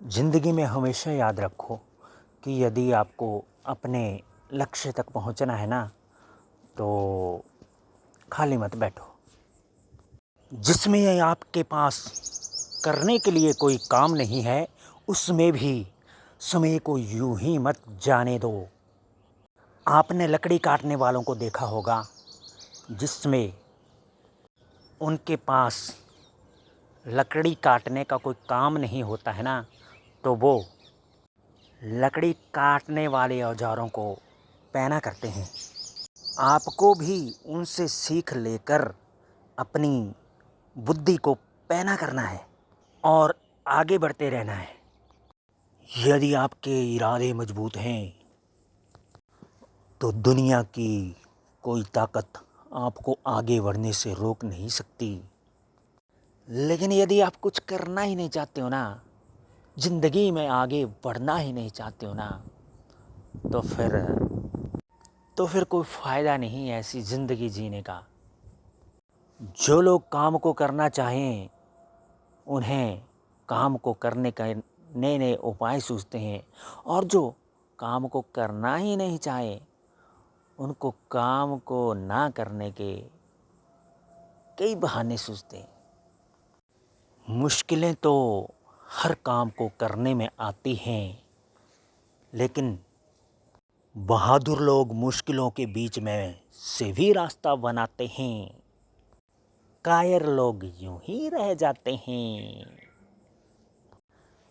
ज़िंदगी में हमेशा याद रखो कि यदि आपको अपने लक्ष्य तक पहुंचना है ना, तो खाली मत बैठो। जिसमें आपके पास करने के लिए कोई काम नहीं है, उसमें भी समय को यूं ही मत जाने दो। आपने लकड़ी काटने वालों को देखा होगा, जिसमें उनके पास लकड़ी काटने का कोई काम नहीं होता है ना, तो वो लकड़ी काटने वाले औजारों को पहना करते हैं। आपको भी उनसे सीख लेकर अपनी बुद्धि को पैना करना है और आगे बढ़ते रहना है। यदि आपके इरादे मजबूत हैं, तो दुनिया की कोई ताकत आपको आगे बढ़ने से रोक नहीं सकती। लेकिन यदि आप कुछ करना ही नहीं चाहते हो ना, ज़िंदगी में आगे बढ़ना ही नहीं चाहते हो ना, तो फिर कोई फ़ायदा नहीं है ऐसी ज़िंदगी जीने का। जो लोग काम को करना चाहें, उन्हें काम को करने का नए नए उपाय सूझते हैं, और जो काम को करना ही नहीं चाहे, उनको काम को ना करने के कई बहाने सूझते हैं। मुश्किलें तो हर काम को करने में आती हैं, लेकिन बहादुर लोग मुश्किलों के बीच में से भी रास्ता बनाते हैं। कायर लोग यूं ही रह जाते हैं।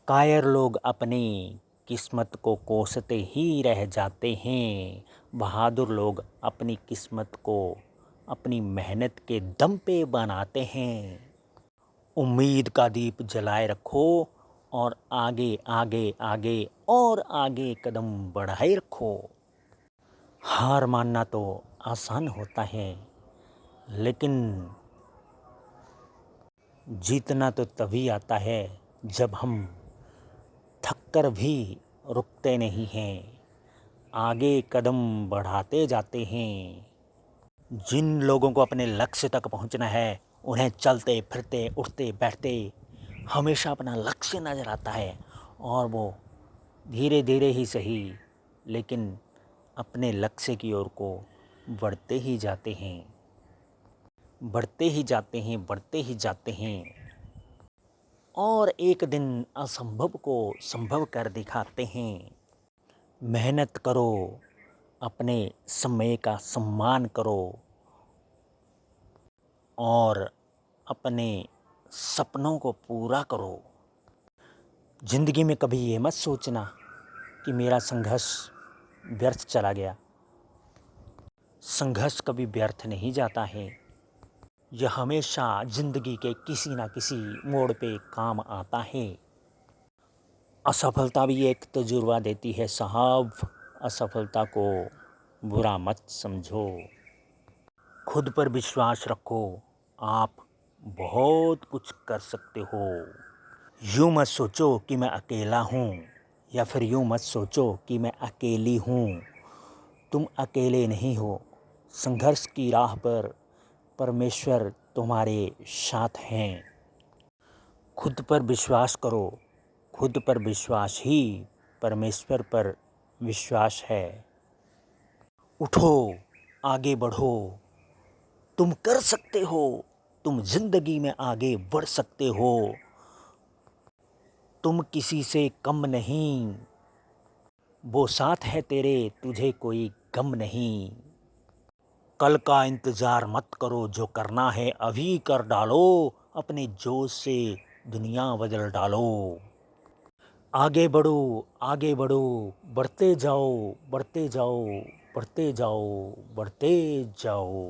कायर लोग अपनी किस्मत को कोसते ही रह जाते हैं। बहादुर लोग अपनी किस्मत को अपनी मेहनत के दम पे बनाते हैं। उम्मीद का दीप जलाए रखो और आगे आगे आगे और आगे कदम बढ़ाए रखो। हार मानना तो आसान होता है, लेकिन जीतना तो तभी आता है जब हम थककर भी रुकते नहीं हैं, आगे कदम बढ़ाते जाते हैं। जिन लोगों को अपने लक्ष्य तक पहुंचना है, उन्हें चलते फिरते उठते बैठते हमेशा अपना लक्ष्य नज़र आता है, और वो धीरे धीरे ही सही, लेकिन अपने लक्ष्य की ओर को बढ़ते ही जाते हैं, बढ़ते ही जाते हैं, बढ़ते ही जाते हैं, और एक दिन असंभव को संभव कर दिखाते हैं। मेहनत करो, अपने समय का सम्मान करो, और अपने सपनों को पूरा करो। ज़िंदगी में कभी ये मत सोचना कि मेरा संघर्ष व्यर्थ चला गया। संघर्ष कभी व्यर्थ नहीं जाता है। यह हमेशा ज़िंदगी के किसी ना किसी मोड़ पे काम आता है। असफलता भी एक तजुर्बा देती है साहब। असफलता को बुरा मत समझो। खुद पर विश्वास रखो, आप बहुत कुछ कर सकते हो। यूँ मत सोचो कि मैं अकेला हूँ, या फिर यूँ मत सोचो कि मैं अकेली हूँ। तुम अकेले नहीं हो। संघर्ष की राह पर परमेश्वर तुम्हारे साथ हैं। खुद पर विश्वास करो। खुद पर विश्वास ही परमेश्वर पर विश्वास है। उठो, आगे बढ़ो। तुम कर सकते हो। तुम ज़िंदगी में आगे बढ़ सकते हो। तुम किसी से कम नहीं। वो साथ है तेरे, तुझे कोई गम नहीं। कल का इंतज़ार मत करो, जो करना है अभी कर डालो। अपने जोश से दुनिया बदल डालो। आगे बढ़ो, आगे बढ़ो, बढ़ते जाओ, बढ़ते जाओ, बढ़ते जाओ, बढ़ते जाओ।